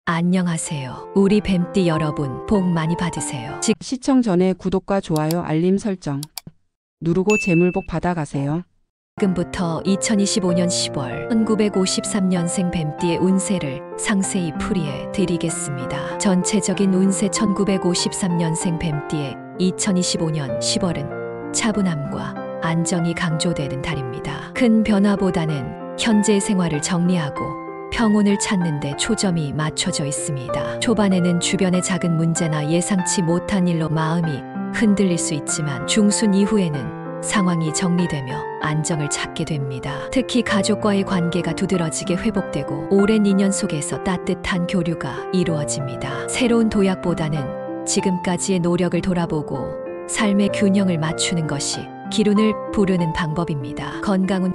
안녕하세요. 우리 뱀띠 여러분, 복 많이 받으세요. 시청 전에 구독과 좋아요, 알림 설정 누르고 재물복 받아가세요. 지금부터 2025년 10월 1953년생 뱀띠의 운세를 상세히 풀이해 드리겠습니다. 전체적인 운세 1953년생 뱀띠의 2025년 10월은 차분함과 안정이 강조되는 달입니다. 큰 변화보다는 현재의 생활을 정리하고 평온을 찾는 데 초점이 맞춰져 있습니다. 초반에는 주변의 작은 문제나 예상치 못한 일로 마음이 흔들릴 수 있지만 중순 이후에는 상황이 정리되며 안정을 찾게 됩니다. 특히 가족과의 관계가 두드러지게 회복되고 오랜 인연 속에서 따뜻한 교류가 이루어집니다. 새로운 도약보다는 지금까지의 노력을 돌아보고 삶의 균형을 맞추는 것이 기운을 부르는 방법입니다. 건강운은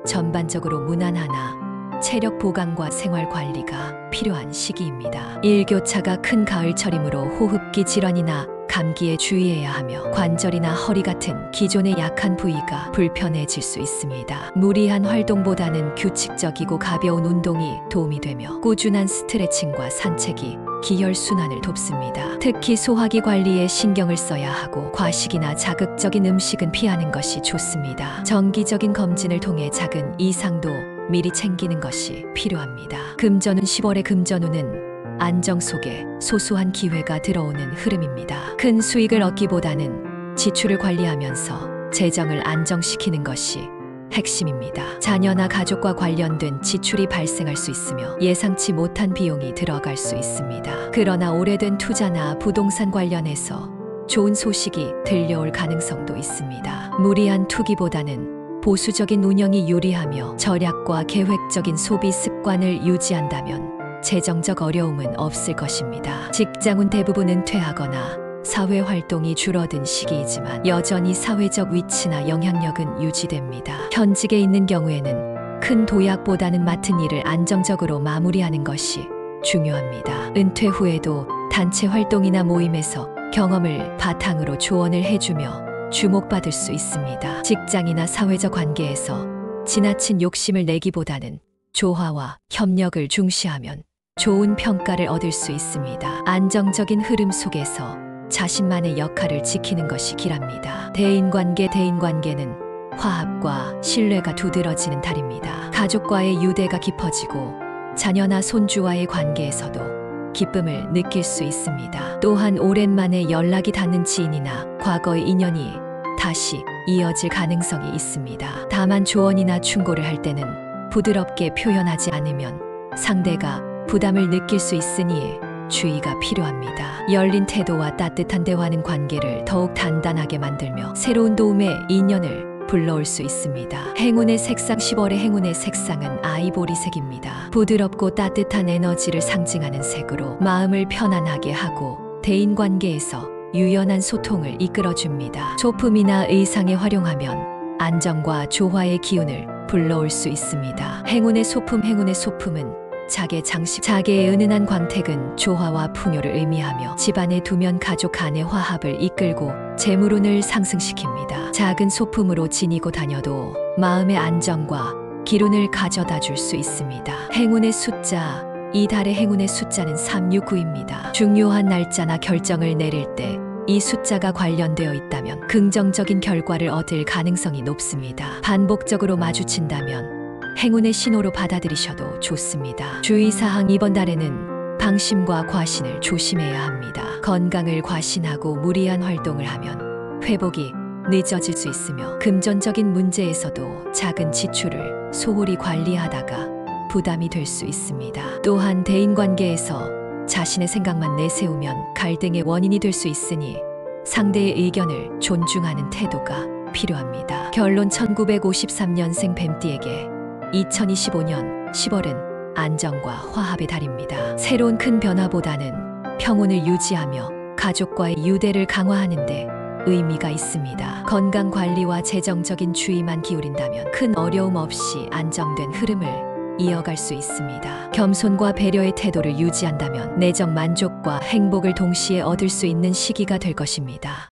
전반적으로 무난하나 체력 보강과 생활 관리가 필요한 시기입니다. 일교차가 큰 가을철이므로 호흡기 질환이나 감기에 주의해야 하며 관절이나 허리 같은 기존의 약한 부위가 불편해질 수 있습니다. 무리한 활동보다는 규칙적이고 가벼운 운동이 도움이 되며 꾸준한 스트레칭과 산책이 기혈순환을 돕습니다. 특히 소화기 관리에 신경을 써야 하고 과식이나 자극적인 음식은 피하는 것이 좋습니다. 정기적인 검진을 통해 작은 이상도 미리 챙기는 것이 필요합니다. 금전운 10월의 금전운은 안정 속에 소소한 기회가 들어오는 흐름입니다. 큰 수익을 얻기보다는 지출을 관리하면서 재정을 안정시키는 것이 핵심입니다. 자녀나 가족과 관련된 지출이 발생할 수 있으며 예상치 못한 비용이 들어갈 수 있습니다. 그러나 오래된 투자나 부동산 관련해서 좋은 소식이 들려올 가능성도 있습니다. 무리한 투기보다는 보수적인 운영이 유리하며 절약과 계획적인 소비 습관을 유지한다면 재정적 어려움은 없을 것입니다. 직장은 대부분 은퇴하거나 사회활동이 줄어든 시기이지만 여전히 사회적 위치나 영향력은 유지됩니다. 현직에 있는 경우에는 큰 도약보다는 맡은 일을 안정적으로 마무리하는 것이 중요합니다. 은퇴 후에도 단체 활동이나 모임에서 경험을 바탕으로 조언을 해주며 주목받을 수 있습니다. 직장이나 사회적 관계에서 지나친 욕심을 내기보다는 조화와 협력을 중시하면 좋은 평가를 얻을 수 있습니다. 안정적인 흐름 속에서 자신만의 역할을 지키는 것이 길합니다. 대인관계는 화합과 신뢰가 두드러지는 달입니다. 가족과의 유대가 깊어지고 자녀나 손주와의 관계에서도 기쁨을 느낄 수 있습니다. 또한 오랜만에 연락이 닿는 지인이나 과거의 인연이 다시 이어질 가능성이 있습니다. 다만 조언이나 충고를 할 때는 부드럽게 표현하지 않으면 상대가 부담을 느낄 수 있으니 주의가 필요합니다. 열린 태도와 따뜻한 대화는 관계를 더욱 단단하게 만들며 새로운 도움의 인연을 불러올 수 있습니다. 행운의 색상 10월의 행운의 색상은 아이보리색입니다. 부드럽고 따뜻한 에너지를 상징하는 색으로 마음을 편안하게 하고 대인관계에서 유연한 소통을 이끌어줍니다. 소품이나 의상에 활용하면 안정과 조화의 기운을 불러올 수 있습니다. 행운의 소품은 자개 장식, 자개의 은은한 광택은 조화와 풍요를 의미하며 집안에 두면 가족 간의 화합을 이끌고 재물운을 상승시킵니다. 작은 소품으로 지니고 다녀도 마음의 안정과 기운을 가져다 줄 수 있습니다. 행운의 숫자, 이 달의 행운의 숫자는 369입니다. 중요한 날짜나 결정을 내릴 때 이 숫자가 관련되어 있다면 긍정적인 결과를 얻을 가능성이 높습니다. 반복적으로 마주친다면 행운의 신호로 받아들이셔도 좋습니다. 주의사항 이번 달에는 방심과 과신을 조심해야 합니다. 건강을 과신하고 무리한 활동을 하면 회복이 늦어질 수 있으며 금전적인 문제에서도 작은 지출을 소홀히 관리하다가 부담이 될 수 있습니다. 또한 대인관계에서 자신의 생각만 내세우면 갈등의 원인이 될 수 있으니 상대의 의견을 존중하는 태도가 필요합니다. 결론 1953년생 뱀띠에게 2025년 10월은 안정과 화합의 달입니다. 새로운 큰 변화보다는 평온을 유지하며 가족과의 유대를 강화하는 데 의미가 있습니다. 건강 관리와 재정적인 주의만 기울인다면 큰 어려움 없이 안정된 흐름을 이어갈 수 있습니다. 겸손과 배려의 태도를 유지한다면 내적 만족과 행복을 동시에 얻을 수 있는 시기가 될 것입니다.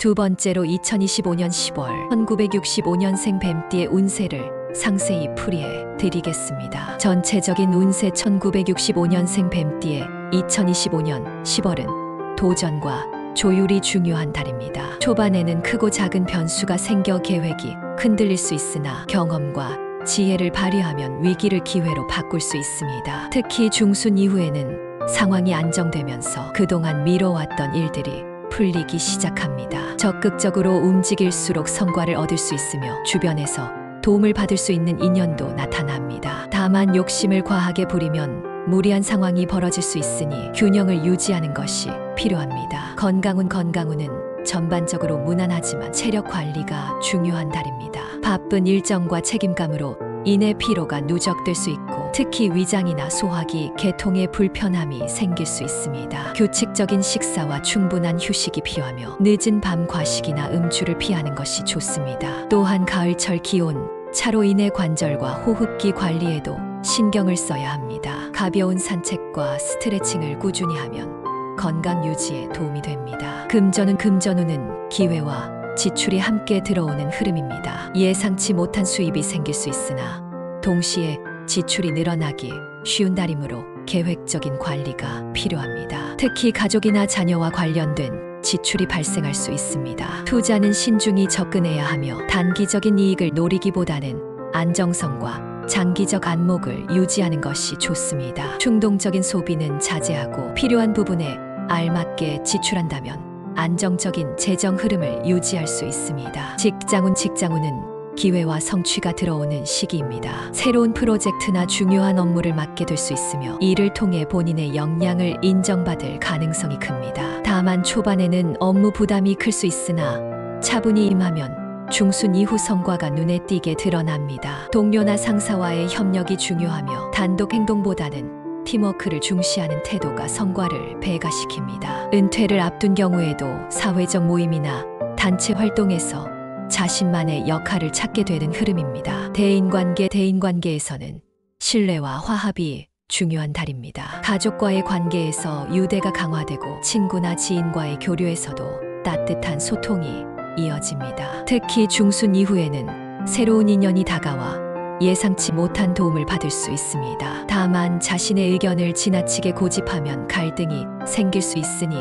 두 번째로 2025년 10월 1965년생 뱀띠의 운세를 상세히 풀이해 드리겠습니다. 전체적인 운세 1965년생 뱀띠의 2025년 10월은 도전과 조율이 중요한 달입니다. 초반에는 크고 작은 변수가 생겨 계획이 흔들릴 수 있으나 경험과 지혜를 발휘하면 위기를 기회로 바꿀 수 있습니다. 특히 중순 이후에는 상황이 안정되면서 그동안 미뤄왔던 일들이 풀리기 시작합니다. 적극적으로 움직일수록 성과를 얻을 수 있으며 주변에서 도움을 받을 수 있는 인연도 나타납니다. 다만 욕심을 과하게 부리면 무리한 상황이 벌어질 수 있으니 균형을 유지하는 것이 필요합니다. 건강운은 전반적으로 무난하지만 체력 관리가 중요한 달입니다. 바쁜 일정과 책임감으로 인해 피로가 누적될 수 있고 특히 위장이나 소화기, 계통에 불편함이 생길 수 있습니다. 규칙적인 식사와 충분한 휴식이 필요하며 늦은 밤 과식이나 음주를 피하는 것이 좋습니다. 또한 가을철 기온, 차로 인해 관절과 호흡기 관리에도 신경을 써야 합니다. 가벼운 산책과 스트레칭을 꾸준히 하면 건강 유지에 도움이 됩니다. 금전운은 기회와 지출이 함께 들어오는 흐름입니다. 예상치 못한 수입이 생길 수 있으나 동시에 지출이 늘어나기 쉬운 달이므로 계획적인 관리가 필요합니다. 특히 가족이나 자녀와 관련된 지출이 발생할 수 있습니다. 투자는 신중히 접근해야 하며 단기적인 이익을 노리기보다는 안정성과 장기적 안목을 유지하는 것이 좋습니다. 충동적인 소비는 자제하고 필요한 부분에 알맞게 지출한다면 안정적인 재정 흐름을 유지할 수 있습니다. 직장운은 기회와 성취가 들어오는 시기입니다. 새로운 프로젝트나 중요한 업무를 맡게 될 수 있으며 이를 통해 본인의 역량을 인정받을 가능성이 큽니다. 다만 초반에는 업무 부담이 클 수 있으나 차분히 임하면 중순 이후 성과가 눈에 띄게 드러납니다. 동료나 상사와의 협력이 중요하며 단독 행동보다는 팀워크를 중시하는 태도가 성과를 배가시킵니다. 은퇴를 앞둔 경우에도 사회적 모임이나 단체 활동에서 자신만의 역할을 찾게 되는 흐름입니다. 대인관계에서는 신뢰와 화합이 중요한 달입니다. 가족과의 관계에서 유대가 강화되고 친구나 지인과의 교류에서도 따뜻한 소통이 이어집니다. 특히 중순 이후에는 새로운 인연이 다가와 예상치 못한 도움을 받을 수 있습니다. 다만 자신의 의견을 지나치게 고집하면 갈등이 생길 수 있으니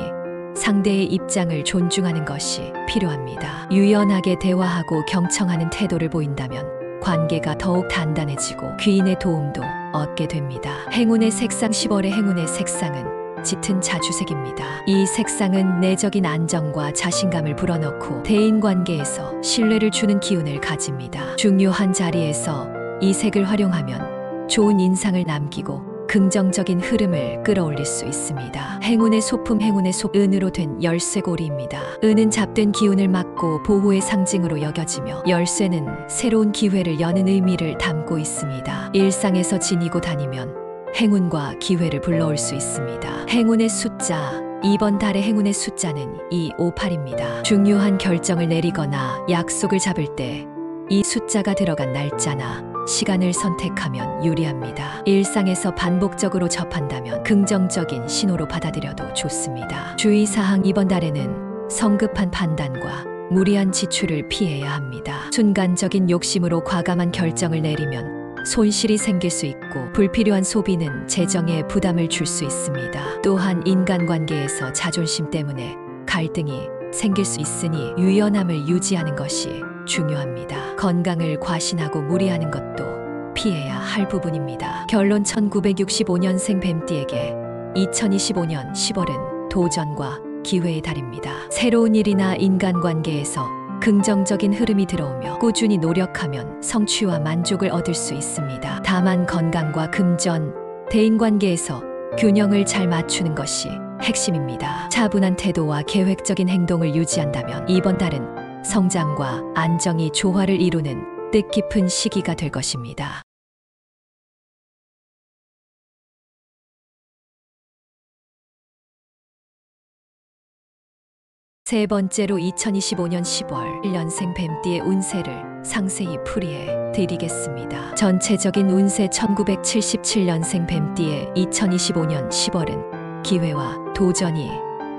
상대의 입장을 존중하는 것이 필요합니다. 유연하게 대화하고 경청하는 태도를 보인다면 관계가 더욱 단단해지고 귀인의 도움도 얻게 됩니다. 행운의 색상 10월의 행운의 색상은 짙은 자주색입니다. 이 색상은 내적인 안정과 자신감을 불어넣고 대인관계에서 신뢰를 주는 기운을 가집니다. 중요한 자리에서 이 색을 활용하면 좋은 인상을 남기고 긍정적인 흐름을 끌어올릴 수 있습니다. 행운의 소품 은으로 된 열쇠고리입니다. 은은 잡된 기운을 막고 보호의 상징으로 여겨지며 열쇠는 새로운 기회를 여는 의미를 담고 있습니다. 일상에서 지니고 다니면 행운과 기회를 불러올 수 있습니다. 행운의 숫자 이번 달의 행운의 숫자는 258입니다. 중요한 결정을 내리거나 약속을 잡을 때 이 숫자가 들어간 날짜나 시간을 선택하면 유리합니다. 일상에서 반복적으로 접한다면 긍정적인 신호로 받아들여도 좋습니다. 주의사항 이번 달에는 성급한 판단과 무리한 지출을 피해야 합니다. 순간적인 욕심으로 과감한 결정을 내리면 손실이 생길 수 있고 불필요한 소비는 재정에 부담을 줄 수 있습니다. 또한 인간관계에서 자존심 때문에 갈등이 생길 수 있으니 유연함을 유지하는 것이 중요합니다. 건강을 과신하고 무리하는 것도 피해야 할 부분입니다. 결론 1965년생 뱀띠에게 2025년 10월은 도전과 기회의 달입니다. 새로운 일이나 인간관계에서 긍정적인 흐름이 들어오며 꾸준히 노력하면 성취와 만족을 얻을 수 있습니다. 다만 건강과 금전, 대인관계에서 균형을 잘 맞추는 것이 핵심입니다. 차분한 태도와 계획적인 행동을 유지한다면 이번 달은 성장과 안정이 조화를 이루는 뜻깊은 시기가 될 것입니다. 세 번째로 2025년 10월 1년생 뱀띠의 운세를 상세히 풀이해 드리겠습니다. 전체적인 운세 1977년생 뱀띠의 2025년 10월은 기회와 도전이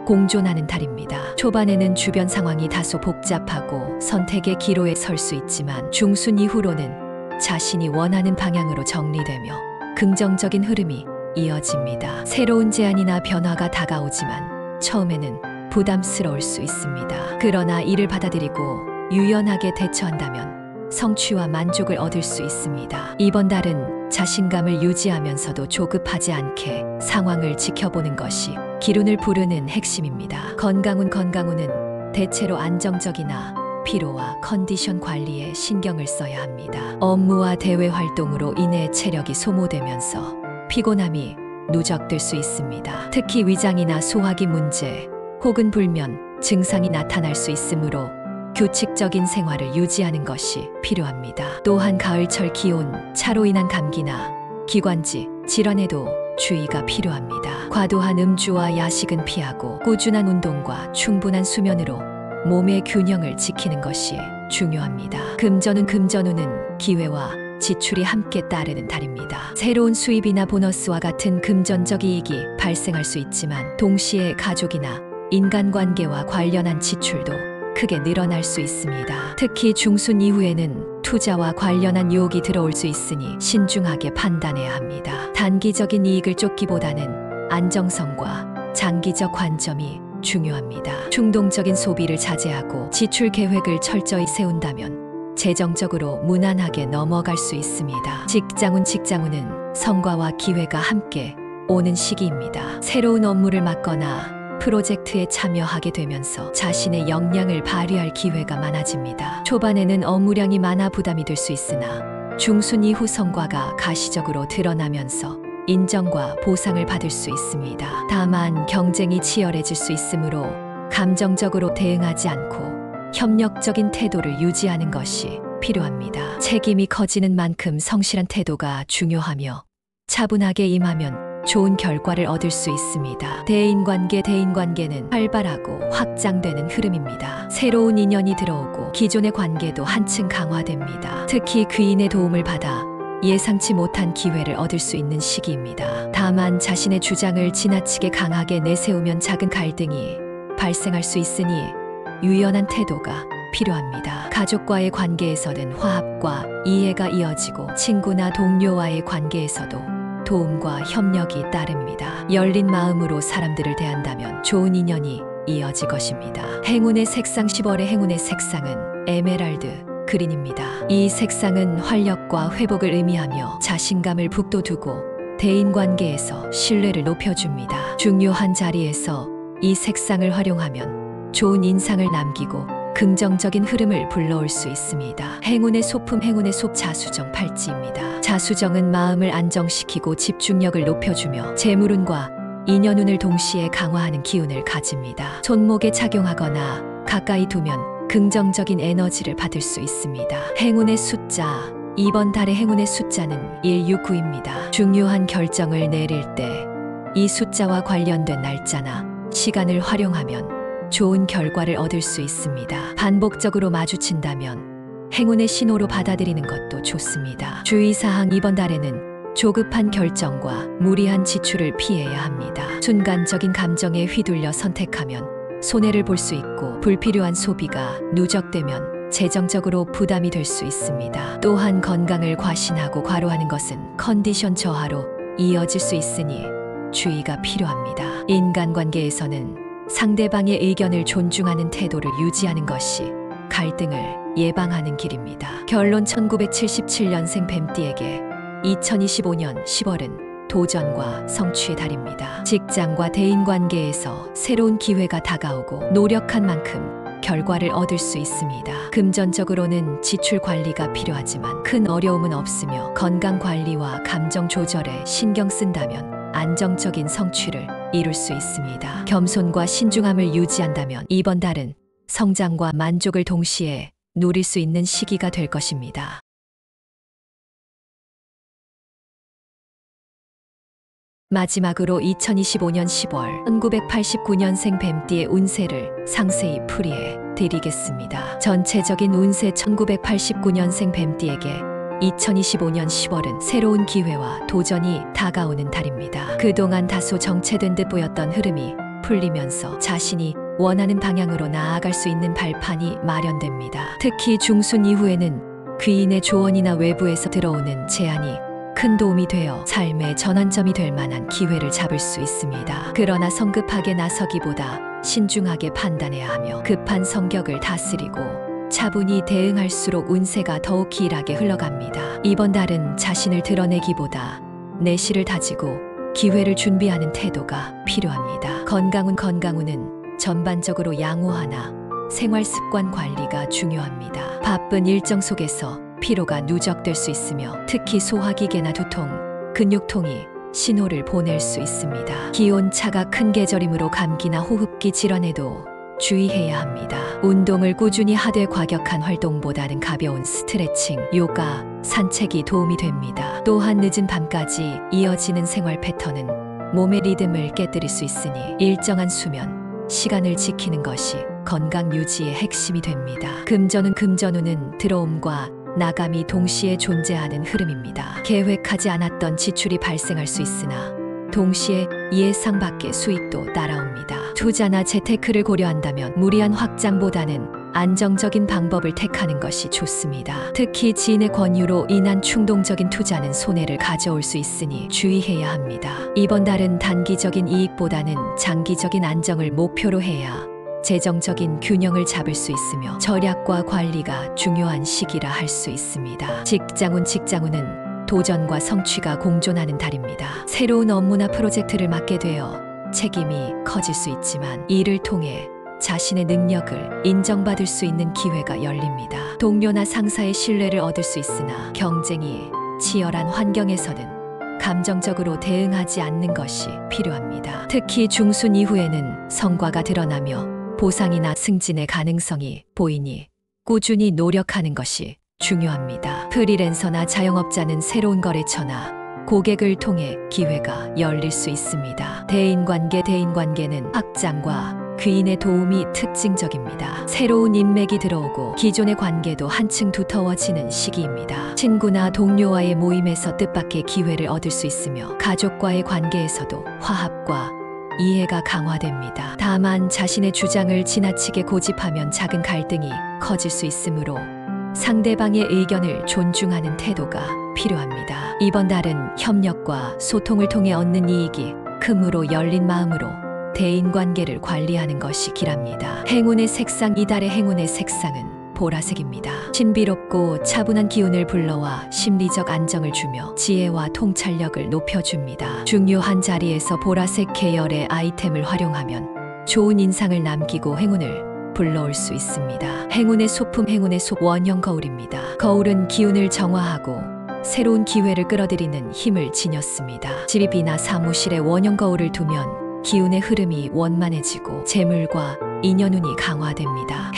공존하는 달입니다. 초반에는 주변 상황이 다소 복잡하고 선택의 기로에 설 수 있지만 중순 이후로는 자신이 원하는 방향으로 정리되며 긍정적인 흐름이 이어집니다. 새로운 제안이나 변화가 다가오지만 처음에는 부담스러울 수 있습니다. 그러나 이를 받아들이고 유연하게 대처한다면 성취와 만족을 얻을 수 있습니다. 이번 달은 자신감을 유지하면서도 조급하지 않게 상황을 지켜보는 것이 기운을 부르는 핵심입니다. 건강운은 대체로 안정적이나 피로와 컨디션 관리에 신경을 써야 합니다. 업무와 대외 활동으로 인해 체력이 소모되면서 피곤함이 누적될 수 있습니다. 특히 위장이나 소화기 문제 혹은 불면 증상이 나타날 수 있으므로 규칙적인 생활을 유지하는 것이 필요합니다. 또한 가을철 기온, 차로 인한 감기나 기관지 질환에도 주의가 필요합니다. 과도한 음주와 야식은 피하고 꾸준한 운동과 충분한 수면으로 몸의 균형을 지키는 것이 중요합니다. 금전운은 기회와 지출이 함께 따르는 달입니다. 새로운 수입이나 보너스와 같은 금전적 이익이 발생할 수 있지만 동시에 가족이나 인간관계와 관련한 지출도 크게 늘어날 수 있습니다. 특히 중순 이후에는 투자와 관련한 유혹이 들어올 수 있으니 신중하게 판단해야 합니다. 단기적인 이익을 쫓기보다는 안정성과 장기적 관점이 중요합니다. 충동적인 소비를 자제하고 지출 계획을 철저히 세운다면 재정적으로 무난하게 넘어갈 수 있습니다. 직장운은 성과와 기회가 함께 오는 시기입니다. 새로운 업무를 맡거나 프로젝트에 참여하게 되면서 자신의 역량을 발휘할 기회가 많아집니다. 초반에는 업무량이 많아 부담이 될 수 있으나 중순 이후 성과가 가시적으로 드러나면서 인정과 보상을 받을 수 있습니다. 다만 경쟁이 치열해질 수 있으므로 감정적으로 대응하지 않고 협력적인 태도를 유지하는 것이 필요합니다. 책임이 커지는 만큼 성실한 태도가 중요하며 차분하게 임하면 좋은 결과를 얻을 수 있습니다. 대인관계는 활발하고 확장되는 흐름입니다. 새로운 인연이 들어오고 기존의 관계도 한층 강화됩니다. 특히 귀인의 도움을 받아 예상치 못한 기회를 얻을 수 있는 시기입니다. 다만 자신의 주장을 지나치게 강하게 내세우면 작은 갈등이 발생할 수 있으니 유연한 태도가 필요합니다. 가족과의 관계에서는 화합과 이해가 이어지고 친구나 동료와의 관계에서도 도움과 협력이 따릅니다. 열린 마음으로 사람들을 대한다면 좋은 인연이 이어질 것입니다. 행운의 색상 10월의 행운의 색상은 에메랄드 그린입니다. 이 색상은 활력과 회복을 의미하며 자신감을 북돋우고 대인관계에서 신뢰를 높여줍니다. 중요한 자리에서 이 색상을 활용하면 좋은 인상을 남기고 긍정적인 흐름을 불러올 수 있습니다. 행운의 소품 행운의 속 자수정 팔찌입니다. 자수정은 마음을 안정시키고 집중력을 높여주며 재물운과 인연운을 동시에 강화하는 기운을 가집니다. 손목에 착용하거나 가까이 두면 긍정적인 에너지를 받을 수 있습니다. 행운의 숫자 이번 달의 행운의 숫자는 169입니다. 중요한 결정을 내릴 때 이 숫자와 관련된 날짜나 시간을 활용하면 좋은 결과를 얻을 수 있습니다. 반복적으로 마주친다면 행운의 신호로 받아들이는 것도 좋습니다. 주의사항 이번 달에는 조급한 결정과 무리한 지출을 피해야 합니다. 순간적인 감정에 휘둘려 선택하면 손해를 볼 수 있고 불필요한 소비가 누적되면 재정적으로 부담이 될 수 있습니다. 또한 건강을 과신하고 과로하는 것은 컨디션 저하로 이어질 수 있으니 주의가 필요합니다. 인간관계에서는 상대방의 의견을 존중하는 태도를 유지하는 것이 갈등을 예방하는 길입니다. 결론 1977년생 뱀띠에게 2025년 10월은 도전과 성취의 달입니다. 직장과 대인관계에서 새로운 기회가 다가오고 노력한 만큼 결과를 얻을 수 있습니다. 금전적으로는 지출 관리가 필요하지만 큰 어려움은 없으며 건강 관리와 감정 조절에 신경 쓴다면 안정적인 성취를 이룰 수 있습니다. 겸손과 신중함을 유지한다면 이번 달은 성장과 만족을 동시에 누릴 수 있는 시기가 될 것입니다. 마지막으로 2025년 10월 1989년생 뱀띠의 운세를 상세히 풀이해 드리겠습니다. 전체적인 운세 1989년생 뱀띠에게 2025년 10월은 새로운 기회와 도전이 다가오는 달입니다. 그동안 다소 정체된 듯 보였던 흐름이 풀리면서 자신이 원하는 방향으로 나아갈 수 있는 발판이 마련됩니다. 특히 중순 이후에는 귀인의 조언이나 외부에서 들어오는 제안이 큰 도움이 되어 삶의 전환점이 될 만한 기회를 잡을 수 있습니다. 그러나 성급하게 나서기보다 신중하게 판단해야 하며 급한 성격을 다스리고 차분히 대응할수록 운세가 더욱 길하게 흘러갑니다. 이번 달은 자신을 드러내기보다 내실을 다지고 기회를 준비하는 태도가 필요합니다. 건강운은 전반적으로 양호하나 생활 습관 관리가 중요합니다. 바쁜 일정 속에서 피로가 누적될 수 있으며 특히 소화기계나 두통, 근육통이 신호를 보낼 수 있습니다. 기온차가 큰 계절이므로 감기나 호흡기 질환에도 주의해야 합니다. 운동을 꾸준히 하되 과격한 활동보다는 가벼운 스트레칭, 요가, 산책이 도움이 됩니다. 또한 늦은 밤까지 이어지는 생활 패턴은 몸의 리듬을 깨뜨릴 수 있으니 일정한 수면, 시간을 지키는 것이 건강 유지의 핵심이 됩니다. 금전운은 들어옴과 나감이 동시에 존재하는 흐름입니다. 계획하지 않았던 지출이 발생할 수 있으나 동시에 예상 밖의 수익도 따라옵니다. 투자나 재테크를 고려한다면 무리한 확장보다는 안정적인 방법을 택하는 것이 좋습니다. 특히 지인의 권유로 인한 충동적인 투자는 손해를 가져올 수 있으니 주의해야 합니다. 이번 달은 단기적인 이익보다는 장기적인 안정을 목표로 해야 재정적인 균형을 잡을 수 있으며 절약과 관리가 중요한 시기라 할 수 있습니다. 직장운은 도전과 성취가 공존하는 달입니다. 새로운 업무나 프로젝트를 맡게 되어 책임이 커질 수 있지만 이를 통해 자신의 능력을 인정받을 수 있는 기회가 열립니다. 동료나 상사의 신뢰를 얻을 수 있으나 경쟁이 치열한 환경에서는 감정적으로 대응하지 않는 것이 필요합니다. 특히 중순 이후에는 성과가 드러나며 보상이나 승진의 가능성이 보이니 꾸준히 노력하는 것이 중요합니다. 프리랜서나 자영업자는 새로운 거래처나 고객을 통해 기회가 열릴 수 있습니다. 대인관계는 확장과 귀인의 도움이 특징적입니다. 새로운 인맥이 들어오고 기존의 관계도 한층 두터워지는 시기입니다. 친구나 동료와의 모임에서 뜻밖의 기회를 얻을 수 있으며 가족과의 관계에서도 화합과 이해가 강화됩니다. 다만 자신의 주장을 지나치게 고집하면 작은 갈등이 커질 수 있으므로 상대방의 의견을 존중하는 태도가 필요합니다. 이번 달은 협력과 소통을 통해 얻는 이익이 크므로 열린 마음으로 대인관계를 관리하는 것이 길합니다. 이달의 행운의 색상은 보라색입니다. 신비롭고 차분한 기운을 불러와 심리적 안정을 주며 지혜와 통찰력을 높여줍니다. 중요한 자리에서 보라색 계열의 아이템을 활용하면 좋은 인상을 남기고 행운을 불러올 수 있습니다. 행운의 소품 원형 거울입니다. 거울은 기운을 정화하고 새로운 기회를 끌어들이는 힘을 지녔습니다. 집이나 사무실에 원형 거울을 두면 기운의 흐름이 원만해지고 재물과 인연운이 강화됩니다.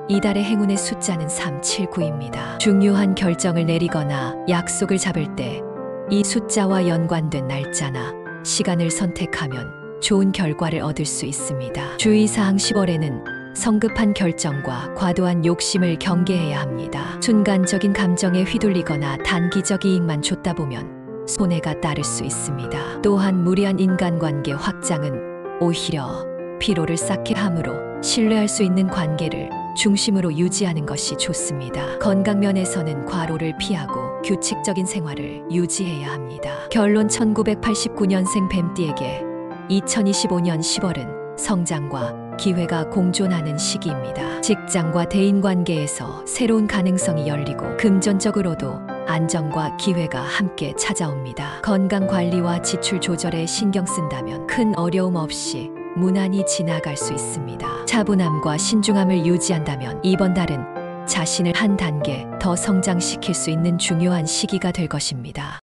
이달의 행운의 숫자는 379입니다. 중요한 결정을 내리거나 약속을 잡을 때 이 숫자와 연관된 날짜나 시간을 선택하면 좋은 결과를 얻을 수 있습니다. 주의사항 10월에는 성급한 결정과 과도한 욕심을 경계해야 합니다. 순간적인 감정에 휘둘리거나 단기적 이익만 쫓다 보면 손해가 따를 수 있습니다. 또한 무리한 인간관계 확장은 오히려 피로를 쌓게 하므로 신뢰할 수 있는 관계를 중심으로 유지하는 것이 좋습니다. 건강면에서는 과로를 피하고 규칙적인 생활을 유지해야 합니다. 결론 1989년생 뱀띠에게 2025년 10월은 성장과 기회가 공존하는 시기입니다. 직장과 대인관계에서 새로운 가능성이 열리고 금전적으로도 안정과 기회가 함께 찾아옵니다. 건강관리와 지출 조절에 신경 쓴다면 큰 어려움 없이 무난히 지나갈 수 있습니다. 차분함과 신중함을 유지한다면 이번 달은 자신을 한 단계 더 성장시킬 수 있는 중요한 시기가 될 것입니다.